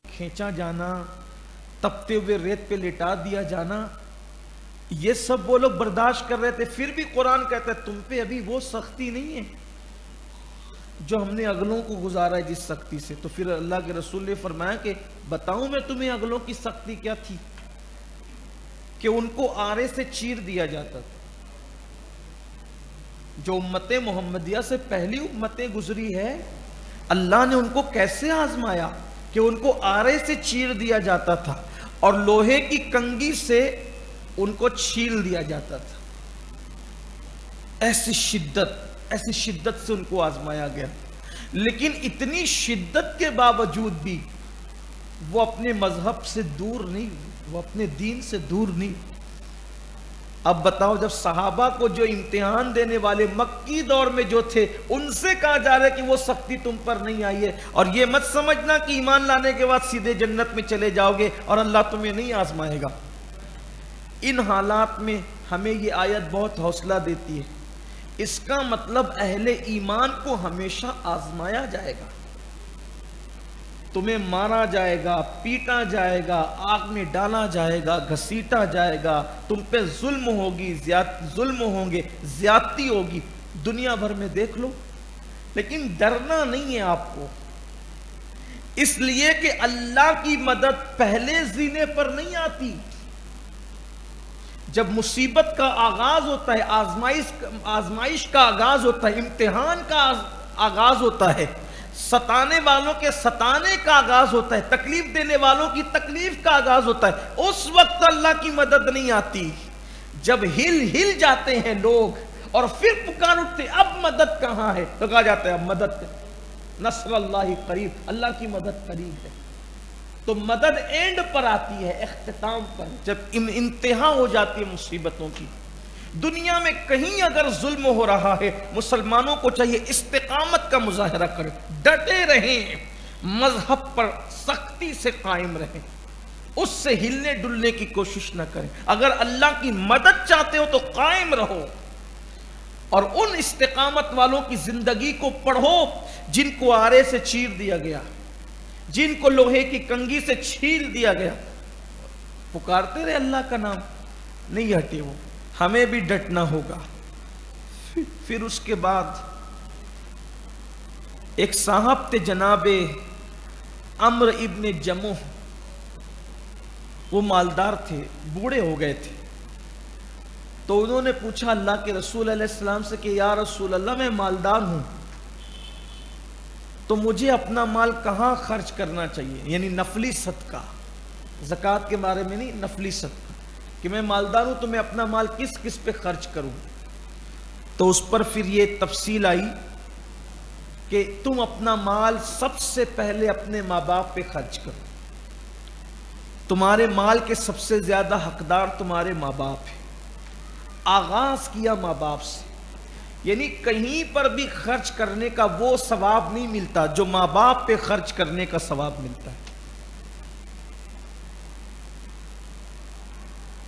کھینچا جانا، تپتے ہوئے ریت پہ لٹا دیا جانا، یہ سب وہ لوگ برداشت کر رہے تھے. پھر بھی قرآن کہتا ہے تم پہ ابھی وہ سختی نہیں ہے جو ہم نے اگلوں کو گزارا ہے جس سختی سے. تو پھر اللہ کے رسول نے فرمایا کہ بتاؤں میں تمہیں اگلوں کی سختی کیا تھی؟ کہ ان کو آرے سے چیر دیا جاتا تھا. جو امت محمدیہ سے پہلی امتیں گزری ہے، اللہ نے ان کو کیسے آزمایا کہ ان کو آرے سے چیر دیا جاتا تھا اور لوہے کی کنگھی سے ان کو چھیل دیا جاتا تھا. ایسی شدت سے ان کو آزمایا گیا. لیکن اتنی شدت کے باوجود بھی وہ اپنے مذہب سے دور نہیں، وہ اپنے دین سے دور نہیں. اب بتاؤ، جب صحابہ کو جو امتحان دینے والے مکی دور میں جو تھے ان سے کہا جا رہا ہے کہ وہ سختی تم پر نہیں آئی ہے، اور یہ مت سمجھنا کہ ایمان لانے کے بعد سیدھے جنت میں چلے جاؤ گے اور اللہ تمہیں نہیں آزمائے گا. ان حالات میں ہمیں یہ آیت بہت حوصلہ دیتی ہے. اس کا مطلب اہل ایمان کو ہمیشہ آزمایا جائے گا. تمہیں مارا جائے گا، پیٹا جائے گا، آگ میں ڈالا جائے گا، گھسیٹا جائے گا، تم پہ ظلم ہوگی، ظلم ہوں گے، زیادتی ہوگی. دنیا بھر میں دیکھ لو. لیکن ڈرنا نہیں ہے آپ کو، اس لیے کہ اللہ کی مدد پہلے زینے پر نہیں آتی. جب مصیبت کا آغاز ہوتا ہے، آزمائش کا آغاز ہوتا ہے، امتحان کا آغاز ہوتا ہے، ستانے والوں کے ستانے کا آغاز ہوتا ہے، تکلیف دینے والوں کی تکلیف کا آغاز ہوتا ہے، اس وقت اللہ کی مدد نہیں آتی. جب ہل جاتے ہیں لوگ اور پھر پکار اٹھتے اب مدد کہاں ہے، تو کہا جاتا ہے اب مدد، نصر اللہ قریب، اللہ کی مدد قریب ہے. تو مدد اینڈ پر آتی ہے، اختتام پر، جب انتہا ہو جاتی ہے مصیبتوں کی. دنیا میں کہیں اگر ظلم ہو رہا ہے، مسلمانوں کو چاہیے استقامت کا مظاہرہ کریں، ڈٹے رہیں، مذہب پر سختی سے قائم رہیں، اس سے ہلنے ڈلنے کی کوشش نہ کریں. اگر اللہ کی مدد چاہتے ہو تو قائم رہو اور ان استقامت والوں کی زندگی کو پڑھو جن کو آرے سے چیر دیا گیا، جن کو لوہے کی کنگھی سے چھیل دیا گیا، پکارتے رہے اللہ کا نام، نہیں ہٹے وہ۔ ہمیں بھی ڈٹنا ہوگا۔ پھر اس کے بعد ایک صاحب تھے جناب عمرو ابن جموح، وہ مالدار تھے، بوڑھے ہو گئے تھے، تو انہوں نے پوچھا اللہ کے رسول علیہ السلام سے کہ یا رسول اللہ میں مالدار ہوں تو مجھے اپنا مال کہاں خرچ کرنا چاہیے، یعنی نفلی صدقہ، زکوٰۃ کے بارے میں نہیں، نفلی صدقہ، کہ میں مالدار ہوں تو میں اپنا مال کس کس پہ خرچ کروں۔ تو اس پر پھر یہ تفصیل آئی کہ تم اپنا مال سب سے پہلے اپنے ماں باپ پہ خرچ کرو، تمہارے مال کے سب سے زیادہ حقدار تمہارے ماں باپ ہیں۔ آغاز کیا ماں باپ سے، یعنی کہیں پر بھی خرچ کرنے کا وہ ثواب نہیں ملتا جو ماں باپ پہ خرچ کرنے کا ثواب ملتا ہے۔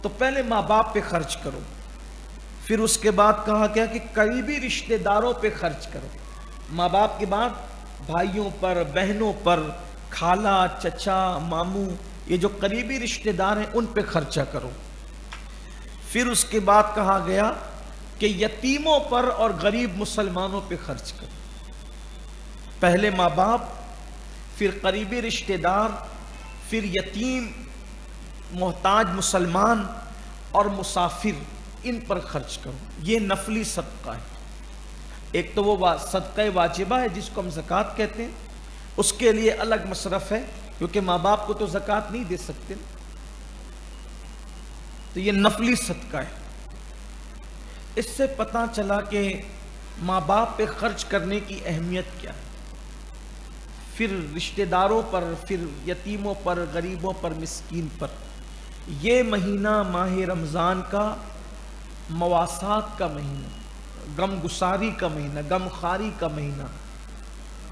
تو پہلے ماں باپ پہ خرچ کرو، پھر اس کے بعد کہا گیا کہ قریبی رشتہ داروں پہ خرچ کرو، ماں باپ کے بعد بھائیوں پر، بہنوں پر، خالہ، چچا، ماموں، یہ جو قریبی رشتہ دار ہیں ان پہ خرچہ کرو۔ پھر اس کے بعد کہا گیا کہ یتیموں پر اور غریب مسلمانوں پہ خرچ کرو، پہلے ماں باپ، پھر قریبی رشتہ دار، پھر یتیم، محتاج مسلمان اور مسافر، ان پر خرچ کرو۔ یہ نفلی صدقہ ہے۔ ایک تو وہ صدقہ واجبہ ہے جس کو ہم زکوٰۃ کہتے ہیں، اس کے لیے الگ مصرف ہے کیونکہ ماں باپ کو تو زکوٰۃ نہیں دے سکتے، تو یہ نفلی صدقہ ہے۔ اس سے پتہ چلا کہ ماں باپ پہ خرچ کرنے کی اہمیت کیا ہے۔ پھر رشتہ داروں پر، پھر یتیموں پر، غریبوں پر، مسکین پر۔ یہ مہینہ ماہ رمضان کا مواسات کا مہینہ، غم گساری کا مہینہ، غم خاری کا مہینہ،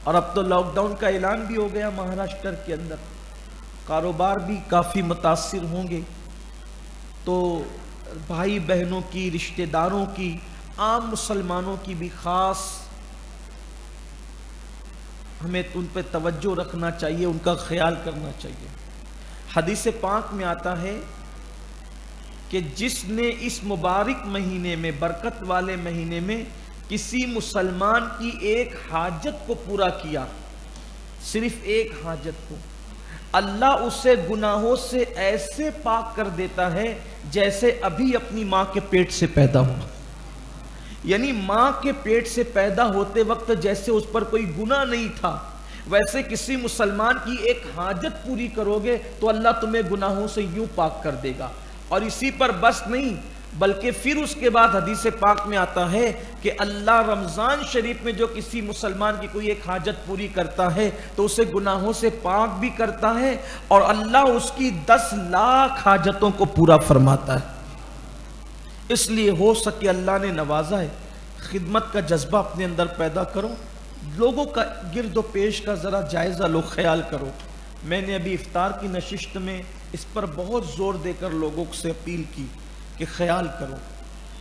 اور اب تو لاک ڈاؤن کا اعلان بھی ہو گیا مہاراشٹر کے اندر، کاروبار بھی کافی متاثر ہوں گے، تو بھائی بہنوں کی، رشتہ داروں کی، عام مسلمانوں کی بھی خاص ہمیں ان پہ توجہ رکھنا چاہیے، ان کا خیال کرنا چاہیے۔ حدیث پاک میں آتا ہے کہ جس نے اس مبارک مہینے میں، برکت والے مہینے میں، کسی مسلمان کی ایک حاجت کو پورا کیا، صرف ایک حاجت کو، اللہ اسے گناہوں سے ایسے پاک کر دیتا ہے جیسے ابھی اپنی ماں کے پیٹ سے پیدا ہوا۔ یعنی ماں کے پیٹ سے پیدا ہوتے وقت جیسے اس پر کوئی گناہ نہیں تھا، ویسے کسی مسلمان کی ایک حاجت پوری کرو گے تو اللہ تمہیں گناہوں سے یوں پاک کر دے گا۔ اور اسی پر بس نہیں، بلکہ پھر اس کے بعد حدیث پاک میں آتا ہے کہ اللہ رمضان شریف میں جو کسی مسلمان کی کوئی ایک حاجت پوری کرتا ہے تو اسے گناہوں سے پاک بھی کرتا ہے، اور اللہ اس کی 10 لاکھ حاجتوں کو پورا فرماتا ہے۔ اس لیے ہو سکے اللہ نے نوازا ہے، خدمت کا جذبہ اپنے اندر پیدا کرو، لوگوں کا گرد و پیش کا ذرا جائزہ لو، خیال کرو۔ میں نے ابھی افطار کی نشست میں اس پر بہت زور دے کر لوگوں سے اپیل کی کہ خیال کرو،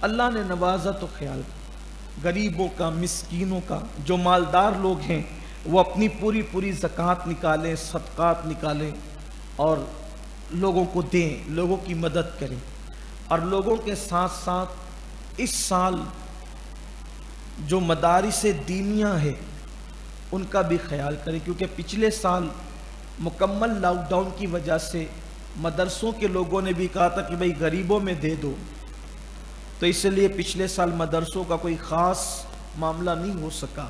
اللہ نے نوازا تو خیال کرو، غریبوں کا، مسکینوں کا۔ جو مالدار لوگ ہیں وہ اپنی پوری زکوٰۃ نکالیں، صدقات نکالیں اور لوگوں کو دیں، لوگوں کی مدد کریں، اور لوگوں کے ساتھ ساتھ اس سال جو مدارس دینیہ ہے ان کا بھی خیال کریں، کیونکہ پچھلے سال مکمل لاک ڈاؤن کی وجہ سے مدرسوں کے لوگوں نے بھی کہا تھا کہ بھئی غریبوں میں دے دو، تو اس لیے پچھلے سال مدرسوں کا کوئی خاص معاملہ نہیں ہو سکا،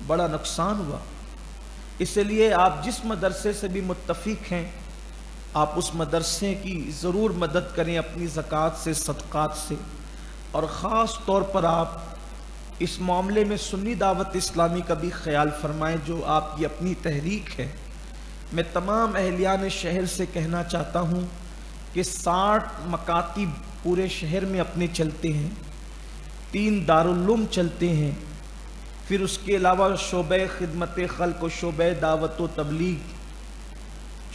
بڑا نقصان ہوا۔ اس لیے آپ جس مدرسے سے بھی متفق ہیں آپ اس مدرسے کی ضرور مدد کریں اپنی زکوٰۃ سے، صدقات سے، اور خاص طور پر آپ اس معاملے میں سنی دعوت اسلامی کا بھی خیال فرمائیں جو آپ کی اپنی تحریک ہے۔ میں تمام اہلیان شہر سے کہنا چاہتا ہوں کہ 60 مکاتب پورے شہر میں اپنے چلتے ہیں، 3 دارالعلوم چلتے ہیں، پھر اس کے علاوہ شعبہ خدمت خلق و شعبہ دعوت و تبلیغ،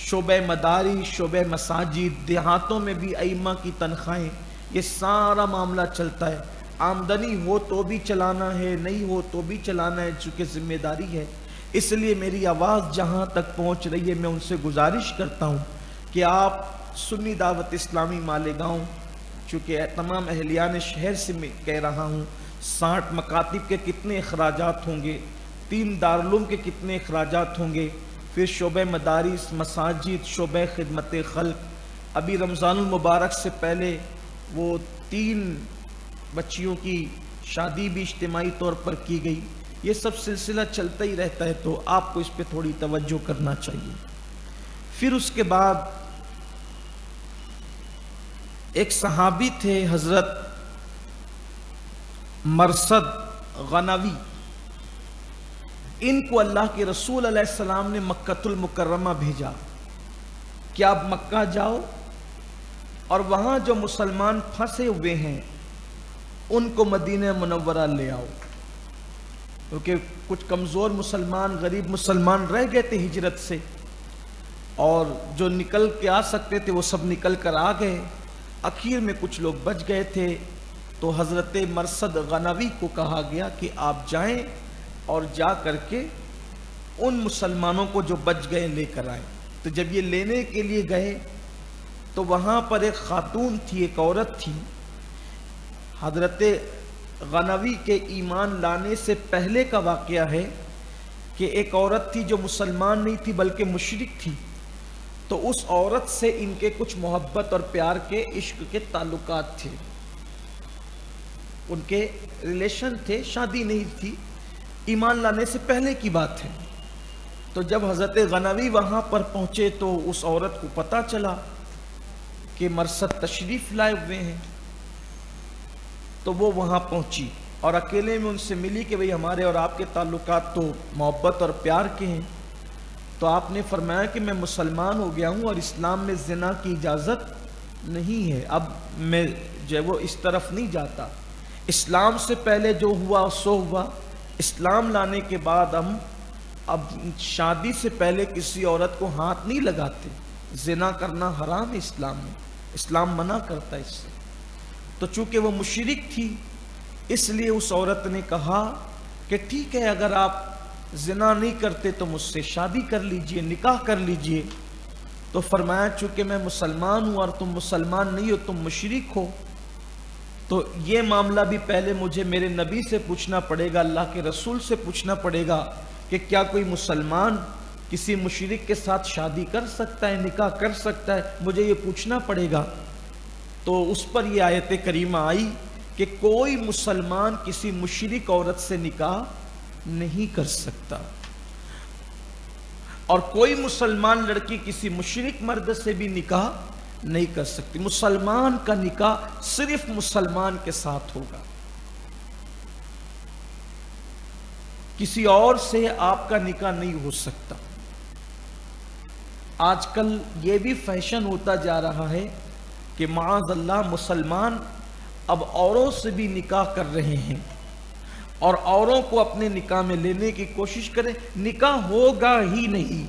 شعبہ مدارس، شعبہ مساجد، دیہاتوں میں بھی ائمہ کی تنخواہیں، یہ سارا معاملہ چلتا ہے۔ آمدنی ہو تو بھی چلانا ہے، نہیں ہو تو بھی چلانا ہے، چونکہ ذمہ داری ہے۔ اس لیے میری آواز جہاں تک پہنچ رہی ہے میں ان سے گزارش کرتا ہوں کہ آپ سنی دعوت اسلامی مالیگاؤں، چونکہ تمام اہلیان شہر سے میں کہہ رہا ہوں، 60 مکاتب کے کتنے اخراجات ہوں گے، 3 دارالعلوم کے کتنے اخراجات ہوں گے، پھر شعبہ مدارس، مساجد، شعبہ خدمت خلق، ابھی رمضان المبارک سے پہلے وہ 3 بچیوں کی شادی بھی اجتماعی طور پر کی گئی۔ یہ سب سلسلہ چلتا ہی رہتا ہے، تو آپ کو اس پہ تھوڑی توجہ کرنا چاہیے۔ پھر اس کے بعد ایک صحابی تھے حضرت مرثد غنوی، ان کو اللہ کے رسول علیہ السلام نے مکۃ المکرمہ بھیجا کہ آپ مکہ جاؤ اور وہاں جو مسلمان پھنسے ہوئے ہیں ان کو مدینہ منورہ لے آؤ، کیونکہ کچھ کمزور مسلمان، غریب مسلمان رہ گئے تھے ہجرت سے، اور جو نکل کے آ سکتے تھے وہ سب نکل کر آ گئے، اخیر میں کچھ لوگ بچ گئے تھے۔ تو حضرت مرثد غنوی کو کہا گیا کہ آپ جائیں اور جا کر کے ان مسلمانوں کو جو بچ گئے لے کر آئیں۔ تو جب یہ لینے کے لیے گئے تو وہاں پر ایک خاتون تھی، ایک عورت تھی۔ حضرت غنوی کے ایمان لانے سے پہلے کا واقعہ ہے کہ ایک عورت تھی جو مسلمان نہیں تھی بلکہ مشرک تھی، تو اس عورت سے ان کے کچھ محبت اور پیار کے، عشق کے تعلقات تھے، ان کے ریلیشن تھے، شادی نہیں تھی، ایمان لانے سے پہلے کی بات ہے۔ تو جب حضرت غنوی وہاں پر پہنچے تو اس عورت کو پتہ چلا کہ مرثد تشریف لائے ہوئے ہیں، تو وہ وہاں پہنچی اور اکیلے میں ان سے ملی کہ بھئی ہمارے اور آپ کے تعلقات تو محبت اور پیار کے ہیں۔ تو آپ نے فرمایا کہ میں مسلمان ہو گیا ہوں اور اسلام میں زنا کی اجازت نہیں ہے، اب میں جو ہے وہ اس طرف نہیں جاتا، اسلام سے پہلے جو ہوا سو ہوا، اسلام لانے کے بعد ہم اب شادی سے پہلے کسی عورت کو ہاتھ نہیں لگاتے، زنا کرنا حرام ہے اسلام میں، اسلام منع کرتا ہے اس سے۔ تو چونکہ وہ مشرک تھی اس لیے اس عورت نے کہا کہ ٹھیک ہے، اگر آپ زنا نہیں کرتے تو مجھ سے شادی کر لیجئے، نکاح کر لیجئے۔ تو فرمایا چونکہ میں مسلمان ہوں اور تم مسلمان نہیں ہو، تم مشرک ہو، تو یہ معاملہ بھی پہلے مجھے میرے نبی سے پوچھنا پڑے گا، اللہ کے رسول سے پوچھنا پڑے گا کہ کیا کوئی مسلمان کسی مشرک کے ساتھ شادی کر سکتا ہے، نکاح کر سکتا ہے، مجھے یہ پوچھنا پڑے گا۔ تو اس پر یہ آیت کریمہ آئی کہ کوئی مسلمان کسی مشرک عورت سے نکاح نہیں کر سکتا، اور کوئی مسلمان لڑکی کسی مشرک مرد سے بھی نکاح نہیں کر سکتی۔ مسلمان کا نکاح صرف مسلمان کے ساتھ ہوگا، کسی اور سے آپ کا نکاح نہیں ہو سکتا۔ آج کل یہ بھی فیشن ہوتا جا رہا ہے کہ معاذ اللہ مسلمان اب اوروں سے بھی نکاح کر رہے ہیں اور اوروں کو اپنے نکاح میں لینے کی کوشش کریں، نکاح ہوگا ہی نہیں،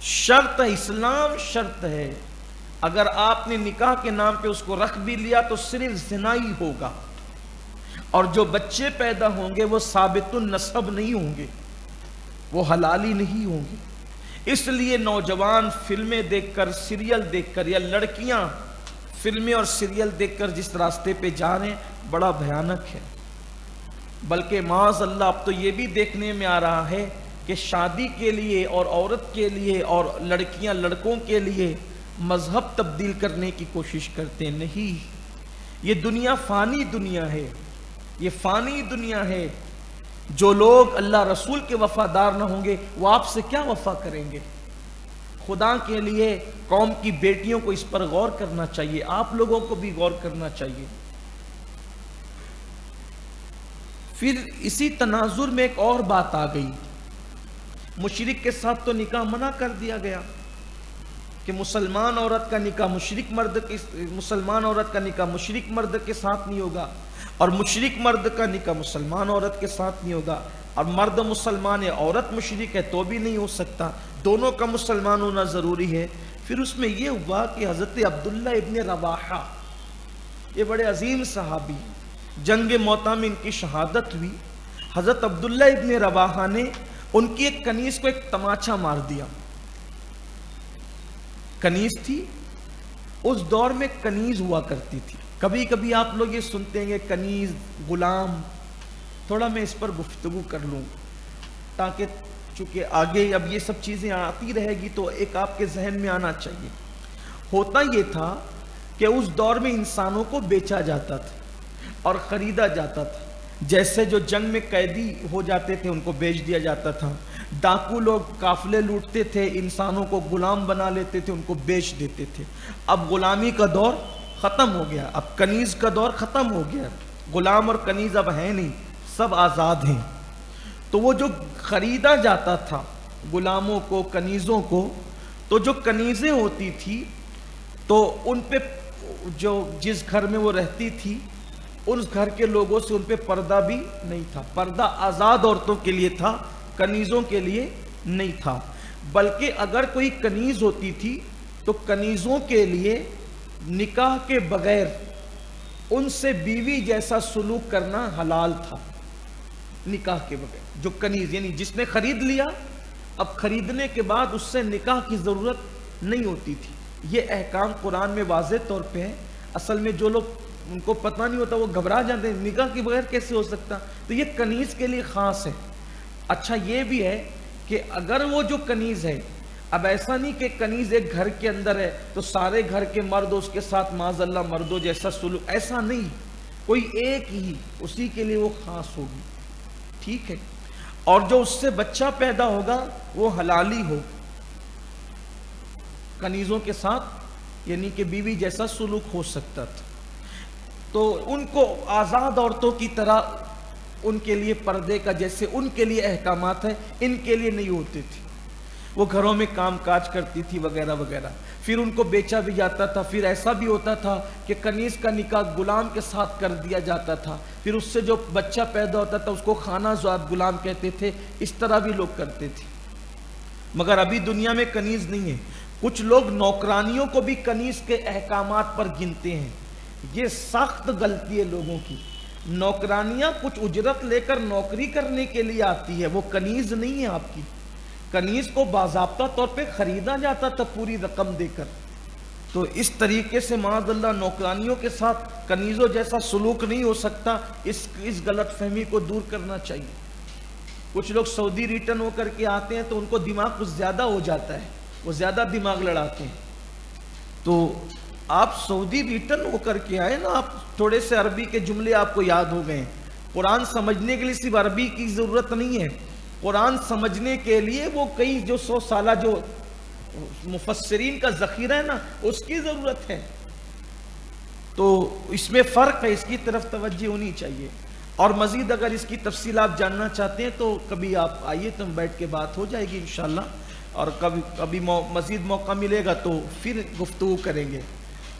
شرط ہے، اسلام شرط ہے، اگر آپ نے نکاح کے نام پہ اس کو رکھ بھی لیا تو صرف زنا ہی ہوگا، اور جو بچے پیدا ہوں گے وہ ثابت النسب نہیں ہوں گے، وہ حلالی نہیں ہوں گے۔ اس لیے نوجوان فلمیں دیکھ کر، سیریل دیکھ کر، یا لڑکیاں فلمیں اور سیریل دیکھ کر جس راستے پہ جا رہے ہیں بڑا بھیانک ہے۔ بلکہ معاذ اللہ اب تو یہ بھی دیکھنے میں آ رہا ہے کہ شادی کے لیے اور عورت کے لیے اور لڑکیاں لڑکوں کے لیے مذہب تبدیل کرنے کی کوشش کرتے ہیں۔ نہیں، یہ دنیا فانی دنیا ہے، یہ فانی دنیا ہے۔ جو لوگ اللہ رسول کے وفادار نہ ہوں گے وہ آپ سے کیا وفا کریں گے؟ خدا کے لیے قوم کی بیٹیوں کو اس پر غور کرنا چاہیے، آپ لوگوں کو بھی غور کرنا چاہیے۔ پھر اسی تناظر میں ایک اور بات آ گئی، مشرک کے ساتھ تو نکاح منع کر دیا گیا کہ مسلمان عورت کا نکاح مسلمان عورت کا نکاح مشرک مرد کے ساتھ نہیں ہوگا، اور مشرک مرد کا نکاح مسلمان عورت کے ساتھ نہیں ہوگا، اور مرد مسلمان ہے عورت مشرک ہے تو بھی نہیں ہو سکتا، دونوں کا مسلمان ہونا ضروری ہے۔ پھر اس میں یہ ہوا کہ حضرت عبداللہ ابن رواحہ یہ بڑے عظیم صحابی ہیں، جنگ موتا میں ان کی شہادت ہوئی۔ حضرت عبداللہ ابن رواحہ نے ان کی ایک کنیز کو ایک تماچا مار دیا۔ کنیز تھی، اس دور میں کنیز ہوا کرتی تھی۔ کبھی کبھی آپ لوگ یہ سنتے ہیں کہ کنیز، غلام، تھوڑا میں اس پر گفتگو کر لوں تاکہ چونکہ آگے اب یہ سب چیزیں آتی رہے گی تو ایک آپ کے ذہن میں آنا چاہیے۔ ہوتا یہ تھا کہ اس دور میں انسانوں کو بیچا جاتا تھا اور خریدا جاتا تھا۔ جیسے جو جنگ میں قیدی ہو جاتے تھے ان کو بیچ دیا جاتا تھا، ڈاکو لوگ قافلے لوٹتے تھے، انسانوں کو غلام بنا لیتے تھے، ان کو بیچ دیتے تھے۔ اب غلامی کا دور ختم ہو گیا، اب کنیز کا دور ختم ہو گیا، غلام اور کنیز اب ہیں نہیں، سب آزاد ہیں۔ تو وہ جو خریدا جاتا تھا غلاموں کو، کنیزوں کو، تو جو کنیزیں ہوتی تھی تو ان پہ جو جس گھر میں وہ رہتی تھی اس گھر کے لوگوں سے ان پہ پردہ بھی نہیں تھا۔ پردہ آزاد عورتوں کے لیے تھا، کنیزوں کے لیے نہیں تھا۔ بلکہ اگر کوئی کنیز ہوتی تھی تو کنیزوں کے لیے نکاح کے بغیر ان سے بیوی جیسا سلوک کرنا حلال تھا۔ نکاح کے بغیر جو کنیز یعنی جس نے خرید لیا، اب خریدنے کے بعد اس سے نکاح کی ضرورت نہیں ہوتی تھی۔ یہ احکام قرآن میں واضح طور پہ ہے۔ اصل میں جو لوگ ان کو پتہ نہیں ہوتا وہ گھبرا جاتے ہیں، نکاح کے بغیر کیسے ہو سکتا، تو یہ کنیز کے لیے خاص ہے۔ اچھا یہ بھی ہے کہ اگر وہ جو کنیز ہے، اب ایسا نہیں کہ کنیز ایک گھر کے اندر ہے تو سارے گھر کے مرد اس کے ساتھ معاذ اللہ مردوں جیسا سلوک، ایسا نہیں، کوئی ایک ہی اسی کے لیے وہ خاص ہوگی، ٹھیک ہے۔ اور جو اس سے بچہ پیدا ہوگا وہ حلالی ہو، کنیزوں کے ساتھ یعنی کہ بیوی جیسا سلوک ہو سکتا تھا۔ تو ان کو آزاد عورتوں کی طرح ان کے لیے پردے کا جیسے ان کے لیے احکامات ہیں ان کے لیے نہیں ہوتے تھے۔ وہ گھروں میں کام کاج کرتی تھی وغیرہ وغیرہ، پھر ان کو بیچا بھی جاتا تھا۔ پھر ایسا بھی ہوتا تھا کہ کنیز کا نکاح غلام کے ساتھ کر دیا جاتا تھا، پھر اس سے جو بچہ پیدا ہوتا تھا اس کو خانہ زاد غلام کہتے تھے، اس طرح بھی لوگ کرتے تھے۔ مگر ابھی دنیا میں کنیز نہیں ہے۔ کچھ لوگ نوکرانیوں کو بھی کنیز کے احکامات پر گنتے ہیں، یہ سخت غلطی ہے لوگوں کی۔ نوکرانیاں کچھ اجرت لے کر نوکری کرنے کے لیے آتی ہے، وہ کنیز نہیں ہے آپ کی۔ کنیز کو باضابطہ طور پہ خریدا جاتا تھا پوری رقم دے کر۔ تو اس طریقے سے معاذ اللہ نوکرانیوں کے ساتھ کنیزوں جیسا سلوک نہیں ہو سکتا، اس غلط فہمی کو دور کرنا چاہیے۔ کچھ لوگ سعودی ریٹرن ہو کر کے آتے ہیں تو ان کو دماغ کچھ زیادہ ہو جاتا ہے، وہ زیادہ دماغ لڑاتے ہیں۔ تو آپ سعودی ریٹرن ہو کر کے آئے نا، آپ تھوڑے سے عربی کے جملے آپ کو یاد ہو گئے۔ قرآن سمجھنے کے لیے صرف عربی کی ضرورت نہیں ہے، قرآن سمجھنے کے لیے وہ کئی جو 100 سالہ جو مفسرین کا ذخیرہ ہے نا اس کی ضرورت ہے۔ تو اس میں فرق ہے، اس کی طرف توجہ ہونی چاہیے۔ اور مزید اگر اس کی تفصیل آپ جاننا چاہتے ہیں تو کبھی آپ آئیے تو بیٹھ کے بات ہو جائے گی انشاءاللہ، اور کبھی مزید موقع ملے گا تو پھر گفتگو کریں گے۔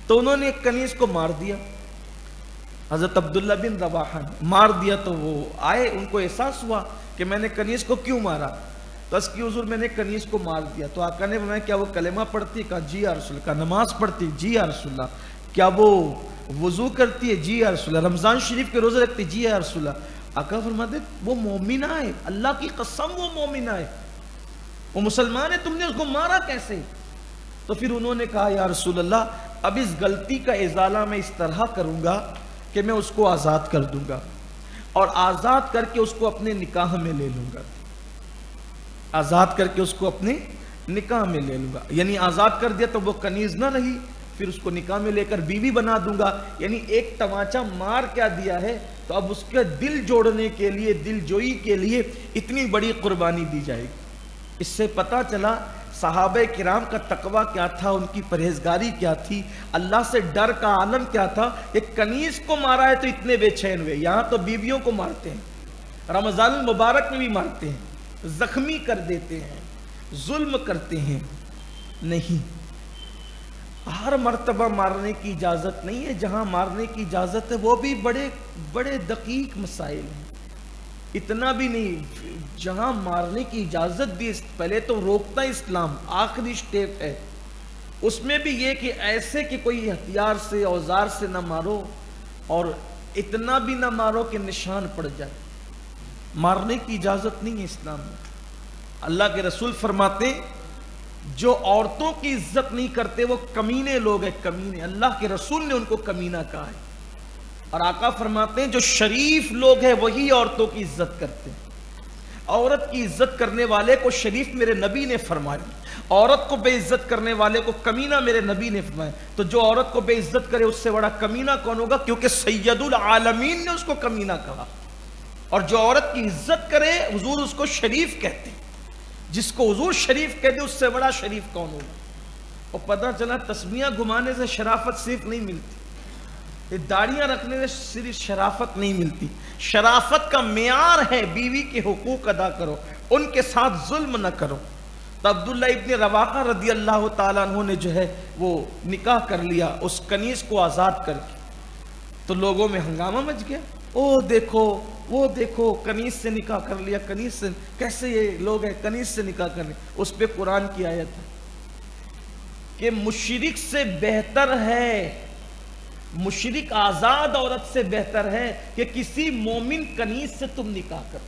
تو انہوں نے ایک کنیز کو مار دیا، حضرت عبداللہ بن رواحہ مار دیا۔ تو وہ آئے، ان کو احساس ہوا کہ میں نے کنیز کو کیوں مارا، تو اس کی حضور میں نے کنیز کو مار دیا۔ تو آقا نے فرمایا کیا وہ کلمہ پڑھتی؟ کہا جی یا رسول اللہ۔ کہا نماز پڑھتی؟ جی یا رسول اللہ۔ کیا وہ وضو کرتی ہے؟ جی یا رسول اللہ۔ رمضان شریف کے روزے رکھتی؟ جی یا رسول اللہ۔ آقا فرماتے وہ مومنہ ہے، اللہ کی قسم وہ مومنہ ہے، وہ مسلمان ہے، تم نے اس کو مارا کیسے؟ تو پھر انہوں نے کہا یا رسول اللہ اب اس غلطی کا ازالہ میں اس طرح کروں گا کہ میں اس کو آزاد کر دوں گا، اور آزاد کر کے اس کو اپنے نکاح میں لے لوں گا، آزاد کر کے اس کو اپنے نکاح میں لے لوں گا۔ یعنی آزاد کر دیا تو وہ کنیز نہ رہی، پھر اس کو نکاح میں لے کر بیوی بنا دوں گا۔ یعنی ایک تماچا مار کیا دیا ہے تو اب اس کے دل جوڑنے کے لیے، دل جوئی کے لیے اتنی بڑی قربانی دی جائے گی۔ اس سے پتہ چلا صحابہ کرام کا تقویٰ کیا تھا، ان کی پرہیزگاری کیا تھی، اللہ سے ڈر کا عالم کیا تھا۔ ایک کنیز کو مارا ہے تو اتنے بے چین ہوئے، یہاں تو بیویوں کو مارتے ہیں، رمضان المبارک میں بھی مارتے ہیں، زخمی کر دیتے ہیں، ظلم کرتے ہیں۔ نہیں، ہر مرتبہ مارنے کی اجازت نہیں ہے، جہاں مارنے کی اجازت ہے وہ بھی بڑے بڑے دقیق مسائل ہیں، اتنا بھی نہیں۔ جہاں مارنے کی اجازت دی، پہلے تو روکتا اسلام، آخری سٹیپ ہے، اس میں بھی یہ کہ ایسے کہ کوئی ہتھیار سے اوزار سے نہ مارو، اور اتنا بھی نہ مارو کہ نشان پڑ جائے. مارنے کی اجازت نہیں ہے اسلام میں. اللہ کے رسول فرماتے جو عورتوں کی عزت نہیں کرتے وہ کمینے لوگ ہیں, کمینے. اللہ کے رسول نے ان کو کمینہ کہا ہے. اور آقا فرماتے ہیں جو شریف لوگ ہیں وہی عورتوں کی عزت کرتے ہیں. عورت کی عزت کرنے والے کو شریف میرے نبی نے فرمایا, عورت کو بے عزت کرنے والے کو کمینہ میرے نبی نے فرمایا. تو جو عورت کو بے عزت کرے اس سے بڑا کمینہ کون ہوگا, کیونکہ سید العالمین نے اس کو کمینہ کہا. اور جو عورت کی عزت کرے حضور اس کو شریف کہتے ہیں. جس کو حضور شریف کہتے اس سے بڑا شریف کون ہوگا. اور پتہ چلا تسمیہ گھمانے سے شرافت صرف نہیں ملتی, داڑیاں رکھنے سے صرف شرافت نہیں ملتی. شرافت کا معیار ہے بیوی کے حقوق ادا کرو, ان کے ساتھ ظلم نہ کرو. تو عبداللہ ابن رواحہ رضی اللہ تعالیٰ عنہ نے جو ہے وہ نکاح کر لیا اس کنیز کو آزاد کر کے. تو لوگوں میں ہنگامہ مچ گیا, او دیکھو وہ دیکھو کنیز سے نکاح کر لیا, کنیز سے کیسے یہ لوگ ہیں کنیز سے نکاح کر لیا. اس پہ قرآن کی آیت ہے کہ مشرک سے بہتر ہے, مشرک آزاد عورت سے بہتر ہے کہ کسی مومن کنیز سے تم نکاح کرو.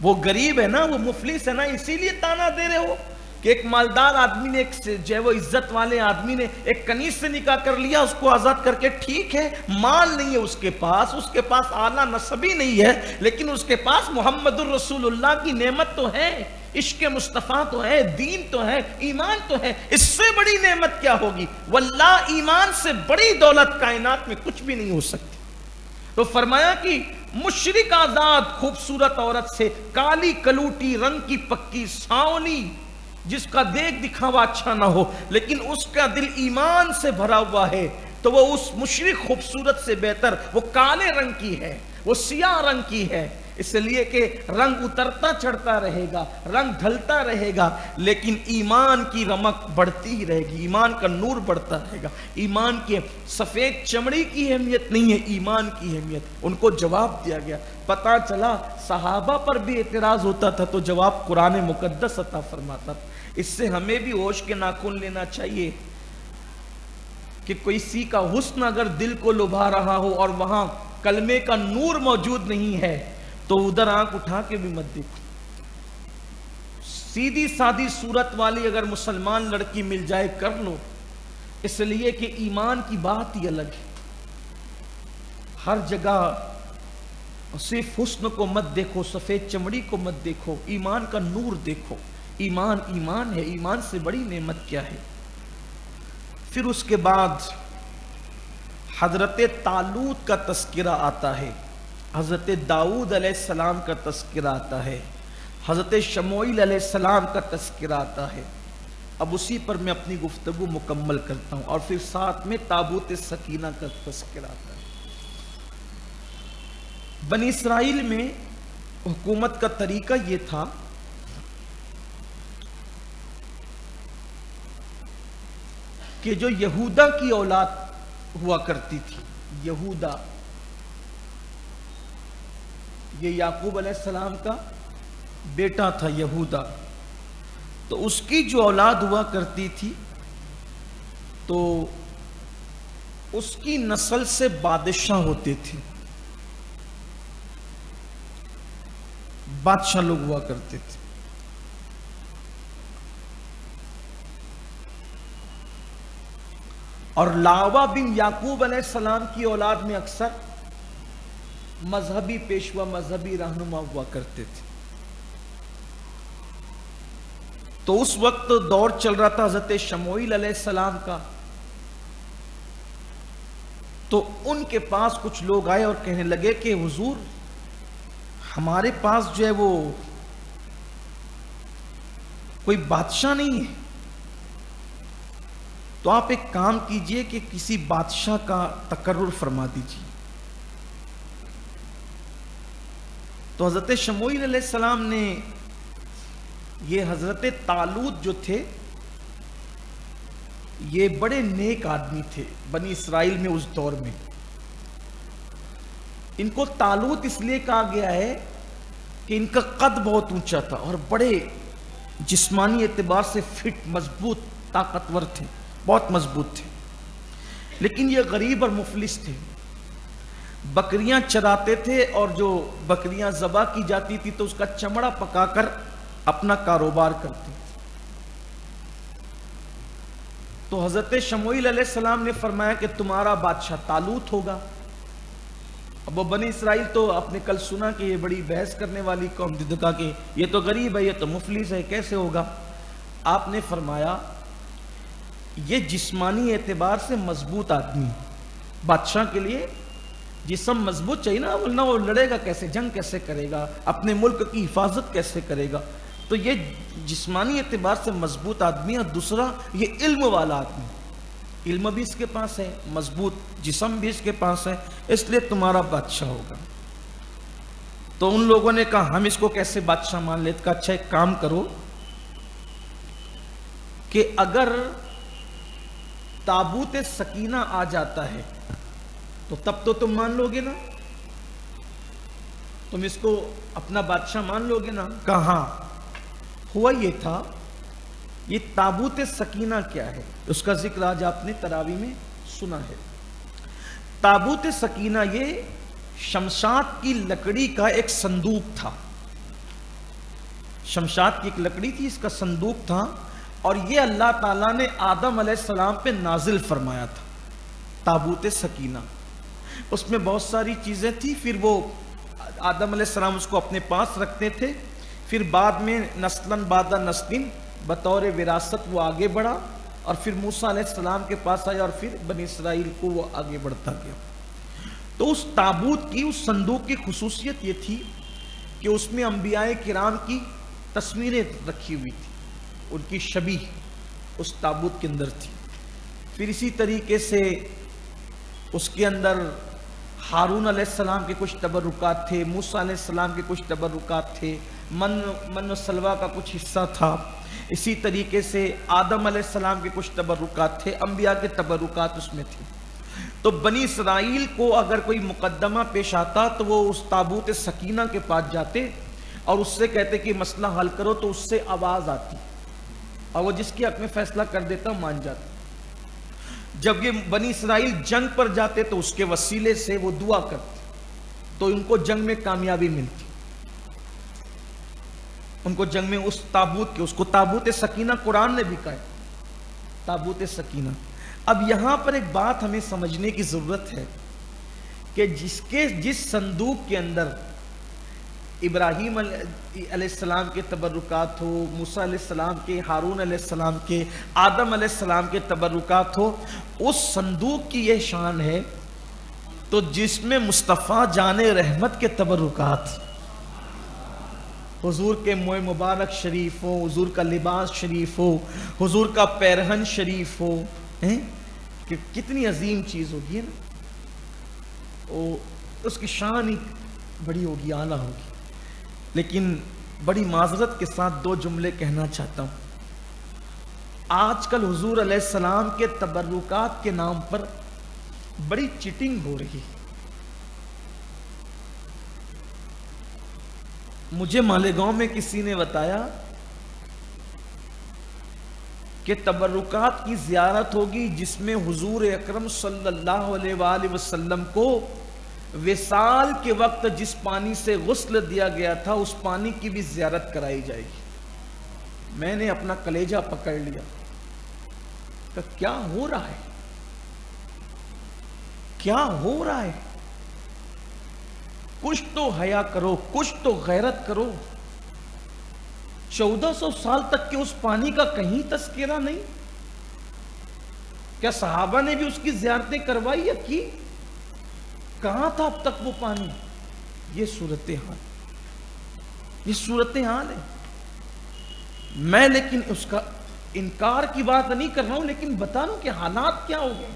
وہ غریب ہے نا, وہ مفلس ہے نا, اسی لیے تانا دے رہے ہو کہ ایک مالدار آدمی نے ایک جو ہے وہ عزت والے آدمی نے ایک کنیز سے نکاح کر لیا, اس کو آزاد کر کے. ٹھیک ہے مال نہیں ہے اس کے پاس اعلیٰ نسبی نہیں ہے, لیکن اس کے پاس محمد الرسول اللہ کی نعمت تو ہے, عشق مصطفیٰ تو ہے, دین تو ہے, ایمان تو ہے. اس سے بڑی نعمت کیا ہوگی. واللہ ایمان سے بڑی دولت کائنات میں کچھ بھی نہیں ہو سکتی. تو فرمایا کہ مشرک آزاد خوبصورت عورت سے, کالی کلوٹی رنگ کی پکی ساولی جس کا دیکھ دکھاوا اچھا نہ ہو لیکن اس کا دل ایمان سے بھرا ہوا ہے, تو وہ اس مشرک خوبصورت سے بہتر وہ کالے رنگ کی ہے, وہ سیاہ رنگ کی ہے. اس لیے کہ رنگ اترتا چڑھتا رہے گا, رنگ ڈھلتا رہے گا, لیکن ایمان کی رمق بڑھتی ہی رہے گی, ایمان کا نور بڑھتا رہے گا. ایمان کی سفید چمڑی کی اہمیت نہیں ہے, ایمان کی اہمیت. ان کو جواب دیا گیا. پتہ چلا صحابہ پر بھی اعتراض ہوتا تھا تو جواب قرآن مقدس عطا فرماتا تھا. اس سے ہمیں بھی ہوش کے ناخن لینا چاہیے کہ کوئی سی کا حسن اگر دل کو لبھا رہا ہو اور وہاں کلمے کا نور موجود نہیں ہے تو ادھر آنکھ اٹھا کے بھی مت دیکھو. سیدھی سادھی صورت والی اگر مسلمان لڑکی مل جائے کر لو, اس لیے کہ ایمان کی بات ہی الگ ہے. ہر جگہ صرف حسن کو مت دیکھو, سفید چمڑی کو مت دیکھو, ایمان کا نور دیکھو. ایمان ایمان ہے, ایمان سے بڑی نعمت کیا ہے. پھر اس کے بعد حضرت طالوت کا تذکرہ آتا ہے, حضرت داؤد علیہ السلام کا تذکرہ آتا ہے, حضرت شموئیل علیہ السلام کا تذکرہ آتا ہے. اب اسی پر میں اپنی گفتگو مکمل کرتا ہوں, اور پھر ساتھ میں تابوت سکینہ کا تذکرہ آتا ہے. بنی اسرائیل میں حکومت کا طریقہ یہ تھا کہ جو یہودا کی اولاد ہوا کرتی تھی, یہودا یہ یعقوب علیہ السلام کا بیٹا تھا یہودا, تو اس کی جو اولاد ہوا کرتی تھی تو اس کی نسل سے بادشاہ ہوتے تھے, بادشاہ لوگ ہوا کرتے تھے. اور لاوا بن یعقوب علیہ السلام کی اولاد میں اکثر مذہبی پیشوا, مذہبی رہنما ہوا کرتے تھے. تو اس وقت دور چل رہا تھا حضرت شموئیل علیہ السلام کا, تو ان کے پاس کچھ لوگ آئے اور کہنے لگے کہ حضور ہمارے پاس جو ہے وہ کوئی بادشاہ نہیں ہے, تو آپ ایک کام کیجئے کہ کسی بادشاہ کا تقرر فرما دیجئے. تو حضرت شموئیل علیہ السلام نے, یہ حضرت طالوت جو تھے یہ بڑے نیک آدمی تھے بنی اسرائیل میں اس دور میں. ان کو طالوت اس لیے کہا گیا ہے کہ ان کا قد بہت اونچا تھا اور بڑے جسمانی اعتبار سے فٹ, مضبوط, طاقتور تھے, بہت مضبوط تھے. لیکن یہ غریب اور مفلس تھے. بکریاں چراتے تھے اور جو بکریاں ذبح کی جاتی تھی تو اس کا چمڑا پکا کر اپنا کاروبار کرتے تھے. تو حضرت شموئیل علیہ السلام نے فرمایا کہ تمہارا بادشاہ طالوت ہوگا. اب وہ بنی اسرائیل تو آپ نے کل سنا کہ یہ بڑی بحث کرنے والی قوم تھی, تو کہا کہ یہ تو غریب ہے, یہ تو مفلس ہے, کیسے ہوگا؟ آپ نے فرمایا یہ جسمانی اعتبار سے مضبوط آدمی, بادشاہ کے لیے جسم مضبوط چاہیے نا, ورنہ وہ لڑے گا کیسے, جنگ کیسے کرے گا, اپنے ملک کی حفاظت کیسے کرے گا؟ تو یہ جسمانی اعتبار سے مضبوط آدمی. اور دوسرا یہ علم والا آدمی, علم بھی اس کے پاس ہے, مضبوط جسم بھی اس کے پاس ہے, اس لیے تمہارا بادشاہ ہوگا. تو ان لوگوں نے کہا ہم اس کو کیسے بادشاہ مان لیتے؟ کہا اچھا ایک کام کرو کہ اگر تابوت سکینہ آ جاتا ہے تو تب تو تم مان لو گے نا, تم اس کو اپنا بادشاہ مان لو گے نا؟ کہاں ہوا یہ تھا. یہ تابوت سکینہ کیا ہے اس کا ذکر آج آپ نے تراویح میں سنا ہے. تابوت سکینہ یہ شمشاد کی لکڑی کا ایک صندوق تھا, شمشاد کی ایک لکڑی تھی, اس کا صندوق تھا, اور یہ اللہ تعالیٰ نے آدم علیہ السلام پہ نازل فرمایا تھا تابوت سکینہ. اس میں بہت ساری چیزیں تھی, پھر وہ آدم علیہ السلام اس کو اپنے پاس رکھتے تھے, پھر بعد میں نسلاً بعد نسلیں بطور وراثت وہ آگے بڑھا, اور پھر موسیٰ علیہ السلام کے پاس آیا, اور پھر بنی اسرائیل کو وہ آگے بڑھتا گیا. تو اس تابوت کی, اس صندوق کی خصوصیت یہ تھی کہ اس میں انبیاء کرام کی تصویریں رکھی ہوئی تھی, ان کی شبیہ اس تابوت کے اندر تھی. پھر اسی طریقے سے اس کے اندر ہارون علیہ السلام کے کچھ تبرکات تھے, موسیٰ علیہ السلام کے کچھ تبرکات تھے, من و سلوہ کا کچھ حصہ تھا. اسی طریقے سے آدم علیہ السلام کے کچھ تبرکات تھے, انبیاء کے تبرکات اس میں تھے. تو بنی اسرائیل کو اگر کوئی مقدمہ پیش آتا تو وہ اس تابوت سکینہ کے پاس جاتے اور اس سے کہتے کہ مسئلہ حل کرو, تو اس سے آواز آتی اور وہ جس کے حق میں فیصلہ کر دیتا مان جاتا. جب یہ بنی اسرائیل جنگ پر جاتے تو اس کے وسیلے سے وہ دعا کرتے تو ان کو جنگ میں کامیابی ملتی, ان کو جنگ میں اس تابوت کے, اس کو تابوت سکینہ قرآن نے بھی کہا ہے, تابوت سکینہ. اب یہاں پر ایک بات ہمیں سمجھنے کی ضرورت ہے کہ جس صندوق کے اندر ابراہیم علیہ السلام کے تبرکات ہو, موسیٰ علیہ السلام کے, ہارون علیہ السلام کے, آدم علیہ السلام کے تبرکات ہو, اس صندوق کی یہ شان ہے تو جس میں مصطفیٰ جان رحمت کے تبرکات, حضور کے موئے مبارک شریف ہو, حضور کا لباس شریف ہو, حضور کا پیرہن شریف ہو, کہ کتنی عظیم چیز ہوگی نا, اس کی شان ہی بڑی ہوگی, اعلیٰ ہوگی. لیکن بڑی معذرت کے ساتھ دو جملے کہنا چاہتا ہوں. آج کل حضور علیہ السلام کے تبرکات کے نام پر بڑی چیٹنگ ہو رہی ہے. مجھے مالیگاؤں میں کسی نے بتایا کہ تبرکات کی زیارت ہوگی جس میں حضور اکرم صلی اللہ علیہ وآلہ وسلم کو وصال کے وقت جس پانی سے غسل دیا گیا تھا اس پانی کی بھی زیارت کرائی جائے گی. میں نے اپنا کلیجہ پکڑ لیا کہ کیا ہو رہا ہے, کیا ہو رہا ہے؟ کچھ تو حیا کرو, کچھ تو غیرت کرو. 1400 سال تک کے اس پانی کا کہیں تذکرہ نہیں. کیا صحابہ نے بھی اس کی زیارتیں کروائی یا کی؟ کہاں تھا اب تک وہ پانی؟ یہ صورتحال, یہ صورتحال ہے. میں لیکن اس کا انکار کی بات نہیں کر رہا ہوں, لیکن بتا رہا ہوں کہ حالات کیا ہو گئے.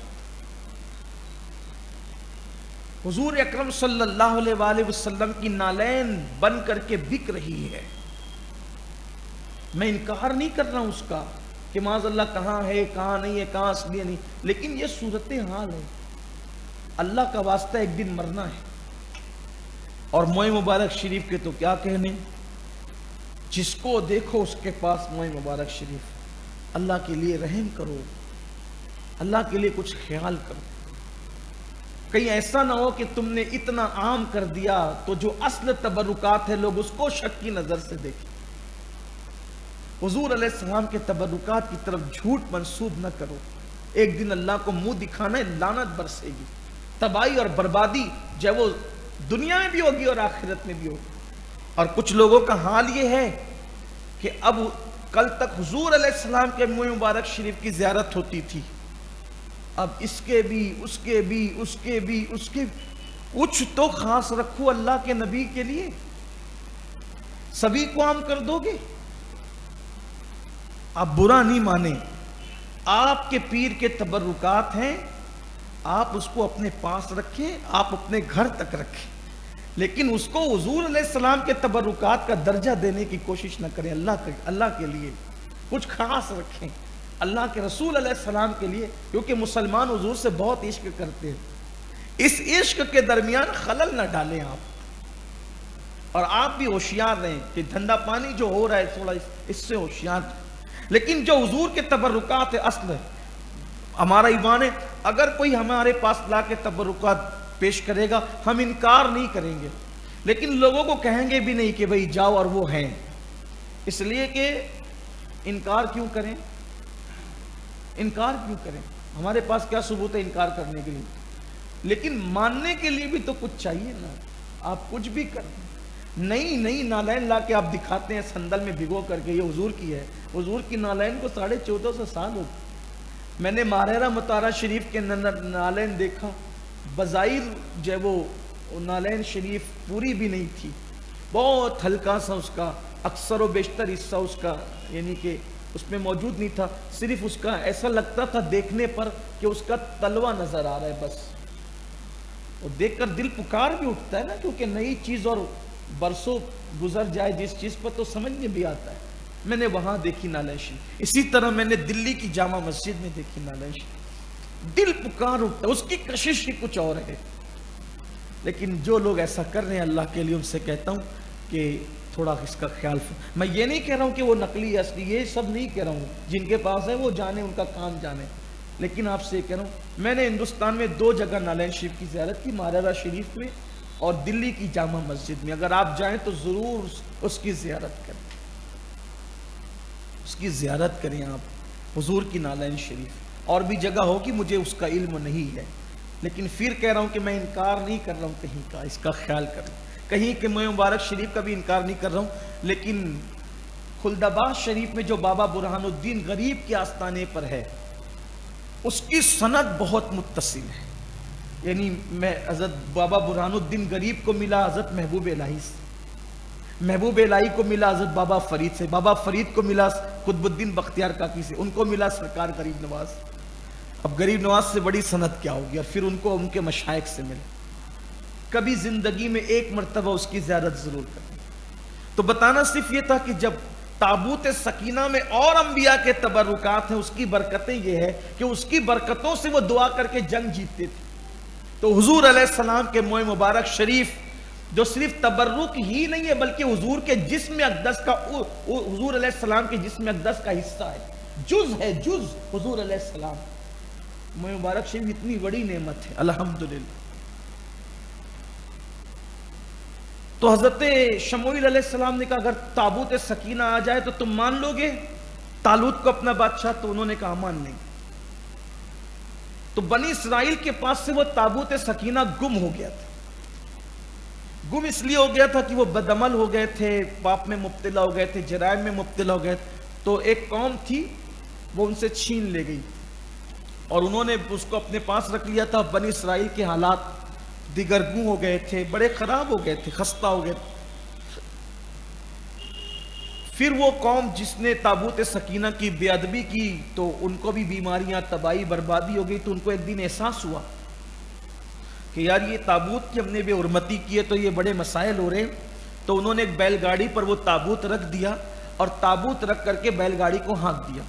حضور اکرم صلی اللہ علیہ وآلہ وسلم کی نالین بن کر کے بک رہی ہے. میں انکار نہیں کر رہا ہوں اس کا کہ معاذ اللہ کہاں ہے, کہاں نہیں ہے, کہاں اصلی نہیں, لیکن یہ صورتحال ہے. اللہ کا واسطہ ایک دن مرنا ہے. اور موئے مبارک شریف کے تو کیا کہنے, جس کو دیکھو اس کے پاس موئے مبارک شریف. اللہ کے لیے رحم کرو, اللہ کے لیے کچھ خیال کرو. کہیں ایسا نہ ہو کہ تم نے اتنا عام کر دیا تو جو اصل تبرکات ہے لوگ اس کو شک کی نظر سے دیکھیں۔ حضور علیہ السلام کے تبرکات کی طرف جھوٹ منسوب نہ کرو، ایک دن اللہ کو منہ دکھانا ہے، لعنت برسے گی، تباہی اور بربادی جو وہ دنیا میں بھی ہوگی اور آخرت میں بھی ہوگی۔ اور کچھ لوگوں کا حال یہ ہے کہ اب کل تک حضور علیہ السلام کے منہ مبارک شریف کی زیارت ہوتی تھی، اب اس کے بھی اس کے بھی اس کے بھی اس کے کچھ تو خاص رکھو اللہ کے نبی کے لیے، سبھی کو عام کر دو گے؟ آپ برا نہیں مانیں، آپ کے پیر کے تبرکات ہیں، آپ اس کو اپنے پاس رکھیں، آپ اپنے گھر تک رکھیں، لیکن اس کو حضور علیہ السلام کے تبرکات کا درجہ دینے کی کوشش نہ کریں۔ اللہ کے لیے کچھ خاص رکھیں، اللہ کے رسول علیہ السلام کے لیے، کیونکہ مسلمان حضور سے بہت عشق کرتے ہیں، اس عشق کے درمیان خلل نہ ڈالیں آپ، اور آپ بھی ہوشیار رہیں کہ دھندا پانی جو ہو رہا ہے تھوڑا اس سے ہوشیار رہیں۔ لیکن جو حضور کے تبرکات ہے اصل ہے، ہمارا ایمان ہے، اگر کوئی ہمارے پاس لا کے تبرکات پیش کرے گا ہم انکار نہیں کریں گے، لیکن لوگوں کو کہیں گے بھی نہیں کہ بھئی جاؤ اور وہ ہیں، اس لیے کہ انکار کیوں کریں؟ انکار کیوں کریں؟ ہمارے پاس کیا ثبوت ہے انکار کرنے کے لیے؟ لیکن ماننے کے لیے بھی تو کچھ چاہیے نا، آپ کچھ بھی کریں، نئی نالین لا کے آپ دکھاتے ہیں سندل میں بھگو کر کے، یہ حضور کی ہے، حضور کی نالین کو 1450 سال ہو گئے۔ میں نے ماہرہ مطارہ شریف کے نالین دیکھا، بظاہر جو ہے وہ نالین شریف پوری بھی نہیں تھی، بہت ہلکا سا اس کا اکثر و بیشتر حصہ اس کا یعنی کہ اس میں موجود نہیں تھا، صرف اس کا ایسا لگتا تھا دیکھنے پر کہ اس کا تلوہ نظر آ رہا ہے بس، اور دیکھ کر دل پکار بھی اٹھتا ہے نا، کیونکہ نئی چیز اور برسوں گزر جائے جس چیز پر تو سمجھ میں بھی آتا ہے۔ میں نے وہاں دیکھی نالین شریف، اسی طرح میں نے دلی کی جامع مسجد میں دیکھی نالین شریف، دل پکار اٹھتا ہے، اس کی کشش ہی کچھ اور ہے۔ لیکن جو لوگ ایسا کر رہے ہیں اللہ کے لیے ان سے کہتا ہوں کہ تھوڑا اس کا خیال، میں یہ نہیں کہہ رہا ہوں کہ وہ نقلی اصلی، یہ سب نہیں کہہ رہا ہوں، جن کے پاس ہے وہ جانے، ان کا کام جانے، لیکن آپ سے کہہ رہا ہوں میں نے ہندوستان میں 2 جگہ نالین شریف کی زیارت کی، ماہرہ شریف میں اور دلی کی جامع مسجد میں، اگر آپ جائیں تو ضرور اس کی زیارت کریں، اس کی زیارت کریں آپ، حضور کی نالین شریف، اور بھی جگہ ہوگی مجھے اس کا علم نہیں ہے، لیکن پھر کہہ رہا ہوں کہ میں انکار نہیں کر رہا ہوں کہیں کا، اس کا خیال کریں، کہیں کہ میں مبارک شریف کا بھی انکار نہیں کر رہا ہوں، لیکن خلدآباد شریف میں جو بابا برہان الدین غریب کے آستانے پر ہے اس کی سند بہت متصل ہے، یعنی میں حضرت بابا برہان الدین غریب کو ملا حضرت محبوب الہی سے، محبوب الہی کو ملا حضرت بابا فرید سے، بابا فرید کو ملا قطب الدین بختیار کاکی سے، ان کو ملا سرکار غریب نواز۔ اب غریب نواز سے بڑی سند کیا ہوگی، اور پھر ان کو ان کے مشائخ سے ملے، کبھی زندگی میں 1 مرتبہ اس کی زیارت ضرور کریں۔ تو بتانا صرف یہ تھا کہ جب تابوت سکینہ میں اور انبیاء کے تبرکات ہیں، اس کی برکتیں یہ ہے کہ اس کی برکتوں سے وہ دعا کر کے جنگ جیتتے تھے، تو حضور علیہ السلام کے منہ مبارک شریف جو صرف تبرک ہی نہیں ہے بلکہ حضور کے جسم اقدس کا، حضور علیہ السلام کے جسم اقدس کا حصہ ہے، جز ہے، جز حضور علیہ السلام، منہ مبارک شریف اتنی بڑی نعمت ہے الحمدللہ۔ تو حضرت شموئیل علیہ السلام نے کہا اگر تابوت سکینہ آ جائے تو تم مان لو گے طالوت کو اپنا بادشاہ؟ تو انہوں نے کہا مان لیں۔ تو بنی اسرائیل کے پاس سے وہ تابوت سکینہ گم ہو گیا تھا، گم اس لیے ہو گیا تھا کہ وہ بدعمل ہو گئے تھے، پاپ میں مبتلا ہو گئے تھے، جرائم میں مبتلا ہو گئے تھے، تو ایک قوم تھی وہ ان سے چھین لے گئی اور انہوں نے اس کو اپنے پاس رکھ لیا تھا۔ بنی اسرائیل کے حالات دیگرگوں ہو گئے تھے، بڑے خراب ہو گئے تھے، خستہ ہو گئے تھے۔ پھر وہ قوم جس نے تابوت سکینہ کی بے ادبی کی تو ان کو بھی بیماریاں، تباہی، بربادی ہو گئی، تو ان کو ایک دن احساس ہوا کہ یار یہ تابوت کی ہم نے بے حرمتی کی ہے تو یہ بڑے مسائل ہو رہے ہیں، تو انہوں نے ایک بیل گاڑی پر وہ تابوت رکھ دیا اور تابوت رکھ کر کے بیل گاڑی کو ہانک دیا،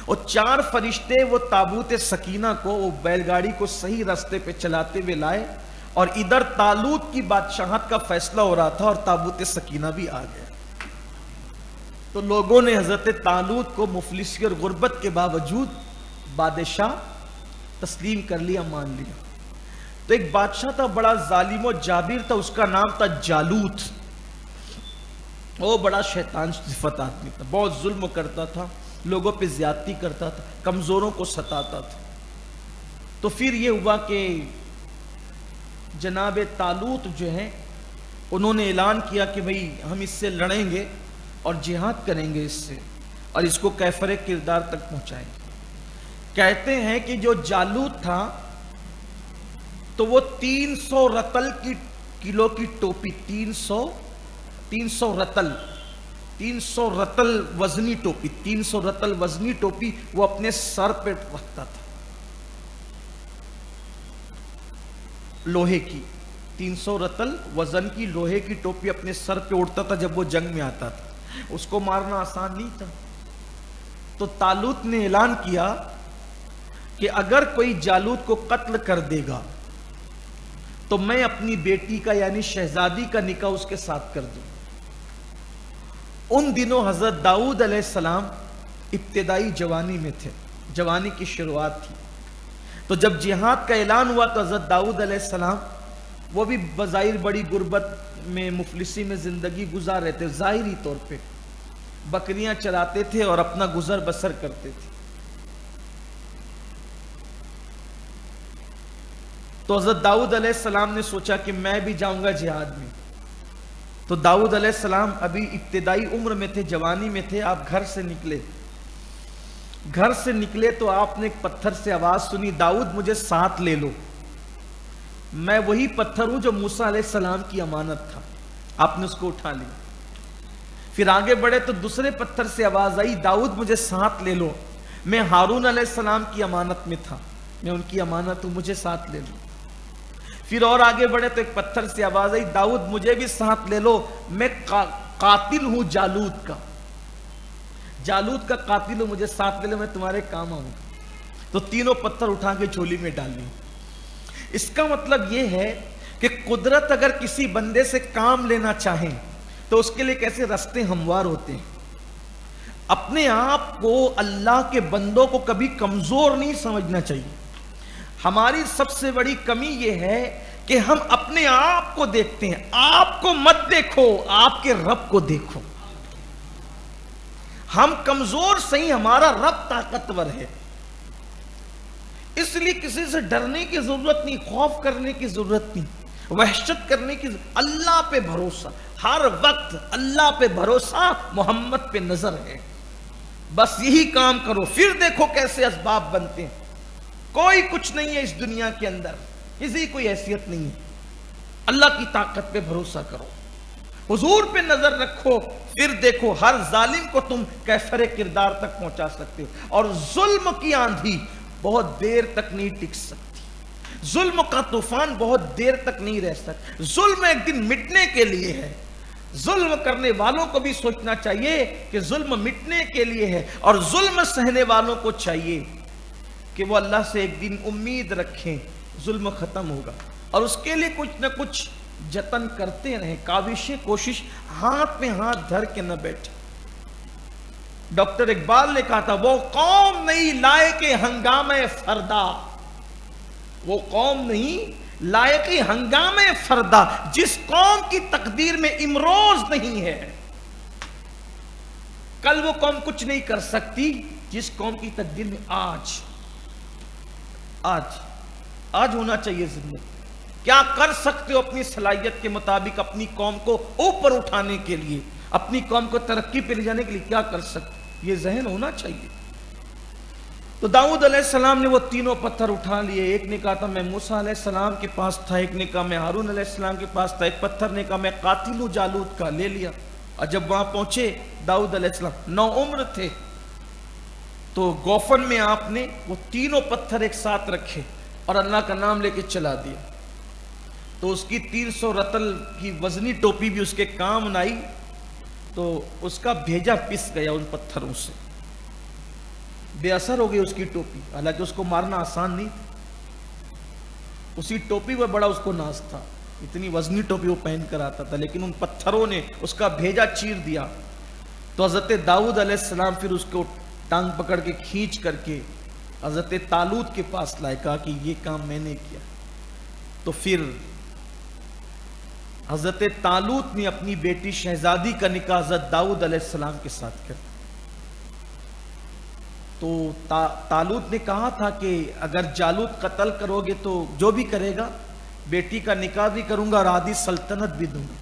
اور 4 فرشتے وہ تابوت سکینہ کو، وہ بیل گاڑی کو صحیح راستے پہ چلاتے ہوئے لائے، اور ادھر طالوت کی بادشاہت کا فیصلہ ہو رہا تھا اور تابوت سکینہ بھی آ گیا۔ تو لوگوں نے حضرت طالوت کو مفلسی اور غربت کے باوجود بادشاہ تسلیم کر لیا، مان لیا۔ تو ایک بادشاہ تھا بڑا ظالم و جابر تھا، اس کا نام تھا جالوت. وہ بڑا شیطان صفت آدمی تھا، بہت ظلم کرتا تھا، لوگوں پہ زیادتی کرتا تھا، کمزوروں کو ستاتا تھا. تو پھر یہ ہوا کہ جناب طالوت جو ہیں انہوں نے اعلان کیا کہ بھئی ہم اس سے لڑیں گے اور جہاد کریں گے اس سے، اور اس کو کیفر کردار تک پہنچائیں گے. کہتے ہیں کہ جو جالوت تھا تو وہ 300 رتل کی کلو کی ٹوپی، 300 رتل 300 رتل وزنی ٹوپی، 300 رتل وزنی ٹوپی وہ اپنے سر پہ رکھتا تھا، لوہے کی 300 رتل وزن کی لوہے کی ٹوپی اپنے سر پہ اڑتا تھا جب وہ جنگ میں آتا تھا. اس کو مارنا آسان نہیں تھا. تو طالوت نے اعلان کیا کہ اگر کوئی جالوت کو قتل کر دے گا تو میں اپنی بیٹی کا یعنی شہزادی کا نکاح اس کے ساتھ کر دوں. ان دنوں حضرت داؤد علیہ السلام ابتدائی جوانی میں تھے، جوانی کی شروعات تھی. تو جب جہاد کا اعلان ہوا تو حضرت داؤد علیہ السلام وہ بھی بظاہر بڑی غربت میں مفلسی میں زندگی گزار رہے تھے، ظاہری طور پہ بکریاں چراتے تھے اور اپنا گزر بسر کرتے تھے. تو حضرت داؤد علیہ السلام نے سوچا کہ میں بھی جاؤں گا جہاد میں. تو داؤد علیہ السلام ابھی ابتدائی عمر میں تھے، جوانی میں تھے. آپ گھر سے نکلے تو آپ نے ایک پتھر سے آواز سنی، داؤد مجھے ساتھ لے لو. میں وہی پتھر ہوں جو موسیٰ علیہ السلام کی امانت تھا. آپ نے اس کو اٹھا لیا. پھر آگے بڑھے تو دوسرے پتھر سے آواز آئی، داؤد مجھے ساتھ لے لو، میں ہارون علیہ السلام کی امانت میں تھا، میں ان کی امانت ہوں، مجھے ساتھ لے لو. پھر اور آگے بڑھے تو ایک پتھر سے آواز آئی، داؤد مجھے بھی ساتھ لے لو، میں قاتل ہوں جالوت کا قاتل ہوں، مجھے ساتھ لے لو، میں تمہارے کام آؤں. تو تینوں پتھر اٹھا کے جھولی میں ڈال لی. اس کا مطلب یہ ہے کہ قدرت اگر کسی بندے سے کام لینا چاہیں تو اس کے لیے کیسے راستے ہموار ہوتے ہیں. اپنے آپ کو اللہ کے بندوں کو کبھی کمزور نہیں سمجھنا چاہیے. ہماری سب سے بڑی کمی یہ ہے کہ ہم اپنے آپ کو دیکھتے ہیں. آپ کو مت دیکھو، آپ کے رب کو دیکھو. ہم کمزور صحیح، ہمارا رب طاقتور ہے. اس لیے کسی سے ڈرنے کی ضرورت نہیں، خوف کرنے کی ضرورت نہیں، وحشت کرنے کی ضرورت. اللہ پہ بھروسہ، ہر وقت اللہ پہ بھروسہ، محمد پہ نظر ہے. بس یہی کام کرو، پھر دیکھو کیسے اسباب بنتے ہیں. کوئی کچھ نہیں ہے اس دنیا کے اندر، کسی کوئی حیثیت نہیں ہے. اللہ کی طاقت پہ بھروسہ کرو، حضور پہ نظر رکھو، پھر دیکھو ہر ظالم کو تم کیفر کردار تک پہنچا سکتے ہو. اور ظلم کی آندھی بہت دیر تک نہیں ٹک سکتی، ظلم کا طوفان بہت دیر تک نہیں رہ سکتا. ظلم ایک دن مٹنے کے لیے ہے. ظلم کرنے والوں کو بھی سوچنا چاہیے کہ ظلم مٹنے کے لیے ہے، اور ظلم سہنے والوں کو چاہیے کہ وہ اللہ سے ایک دن امید رکھیں ظلم ختم ہوگا، اور اس کے لیے کچھ نہ کچھ جتن کرتے رہیں، کاوشیں، کوشش، ہاتھ میں ہاتھ دھر کے نہ بیٹھے. ڈاکٹر اقبال نے کہا تھا، وہ قوم نہیں لائق ہنگامہ فردا، وہ قوم نہیں لائق ہنگامہ فردا، جس قوم کی تقدیر میں امروز نہیں ہے، کل وہ قوم کچھ نہیں کر سکتی. جس قوم کی تقدیر میں آج ہونا چاہیے زندگی. کیا کر سکتے ہو اپنی صلاحیت کے مطابق اپنی قوم کو اوپر اٹھانے کے لیے، اپنی قوم کو ترقی پہ لے جانے کے لیے کیا کر سکتے، یہ ذہن ہونا چاہیے. تو داؤد علیہ السلام نے وہ تینوں پتھر اٹھا لیے. ایک نے کہا تھا میں موسیٰ علیہ السلام کے پاس تھا، ایک نے کہا میں ہارون علیہ السلام کے پاس تھا، ایک پتھر نے کہا میں قاتل ہوں جالوت کا، لے لیا. اور جب وہاں پہنچے داؤد علیہ السلام 9 عمر تھے، تو گوفن میں آپ نے وہ تینوں پتھر ایک ساتھ رکھے اور اللہ کا نام لے کے چلا دیا. تو اس کی 300 رتل کی وزنی ٹوپی بھی اس کے کام نہ آئی، تو اس کا بھیجا پس گیا ان پتھروں سے، بے اثر ہو گئی اس کی ٹوپی. حالانکہ اس کو مارنا آسان نہیں، اسی ٹوپی پر بڑا اس کو ناز تھا، اتنی وزنی ٹوپی وہ پہن کر آتا تھا، لیکن ان پتھروں نے اس کا بھیجا چیر دیا. تو حضرت داؤد علیہ السلام پھر اس کو ٹانگ پکڑ کے کھینچ کر کے حضرت طالوت کے پاس لائے، کہا کہ یہ کام میں نے کیا. تو پھر حضرت طالوت نے اپنی بیٹی شہزادی کا نکاح حضرت داؤد علیہ السلام کے ساتھ کر. تو طالوت نے کہا تھا کہ اگر جالوت قتل کرو گے تو جو بھی کرے گا بیٹی کا نکاح بھی کروں گا اور آدھی سلطنت بھی دوں گا.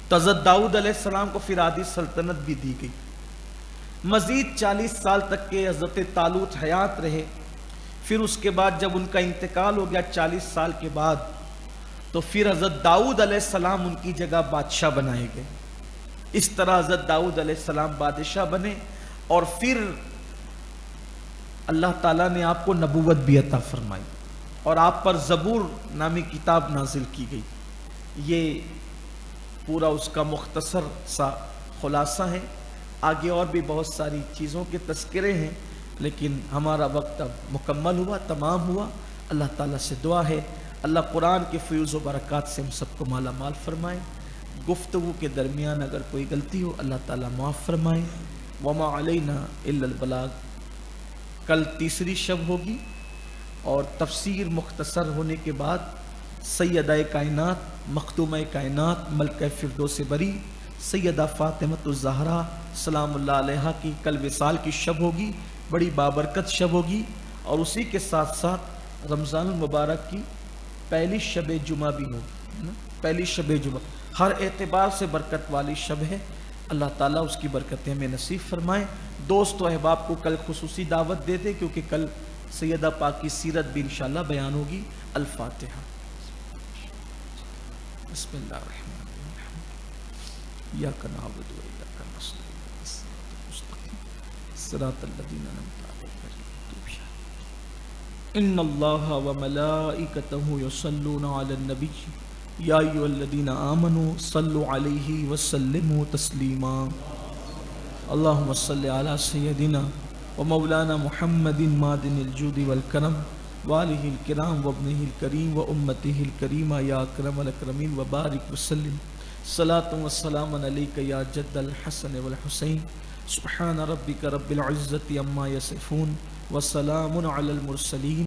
تو حضرت داؤد علیہ السلام کو پھر آدھی سلطنت بھی دی گئی. مزید 40 سال تک کے حضرت طالوت حیات رہے. پھر اس کے بعد جب ان کا انتقال ہو گیا 40 سال کے بعد، تو پھر حضرت داؤد علیہ السلام ان کی جگہ بادشاہ بنائے گئے. اس طرح حضرت داؤد علیہ السلام بادشاہ بنے اور پھر اللہ تعالیٰ نے آپ کو نبوت بھی عطا فرمائی اور آپ پر زبور نامی کتاب نازل کی گئی. یہ پورا اس کا مختصر سا خلاصہ ہے. آگے اور بھی بہت ساری چیزوں کے تذکرے ہیں، لیکن ہمارا وقت اب مکمل ہوا، تمام ہوا. اللہ تعالیٰ سے دعا ہے اللہ قرآن کے فیوز و برکات سے ہم سب کو مالا مال فرمائے. گفتگو کے درمیان اگر کوئی غلطی ہو اللہ تعالیٰ معاف فرمائے. وما علینا الا البلاغ. کل تیسری شب ہوگی اور تفسیر مختصر ہونے کے بعد سیدہ کائنات، مختومہ کائنات، ملکہ فردوس بری سیدہ فاطمۃ الزہرا سلام اللہ علیہا کی کل وصال کی شب ہوگی. بڑی بابرکت شب ہوگی اور اسی کے ساتھ ساتھ رمضان المبارک کی پہلی شب جمعہ بھی ہوگی. پہلی شب جمعہ ہر اعتبار سے برکت والی شب ہے. اللہ تعالیٰ اس کی برکتیں ہمیں نصیب فرمائے. دوست و احباب کو کل خصوصی دعوت دے دے کیونکہ کل سیدہ پاک کی سیرت بھی انشاءاللہ بیان ہوگی. الفاتحہ. بسم اللہ الرحمن الرحیم. ایاک نعبد و ایاک نستعین صراط الذین انعمت علیہم. ان اللہ و ملائکتہ یصلون علی النبی یا ایھا الذین آمنوا صلوا علیہ وسلموا تسلیما. اللہم صل علی سیدنا و مولانا محمد معدن الجود والکرم وآلہ الکرام وابنہ الکریم و امتہ الکریمہ یا اکرم الاکرمین وبارک وسلم. صلاۃ و سلام علیک یا جد الحسن والحسین. سبحان ربک رب العزة عما یصفون وسلام علی المرسلین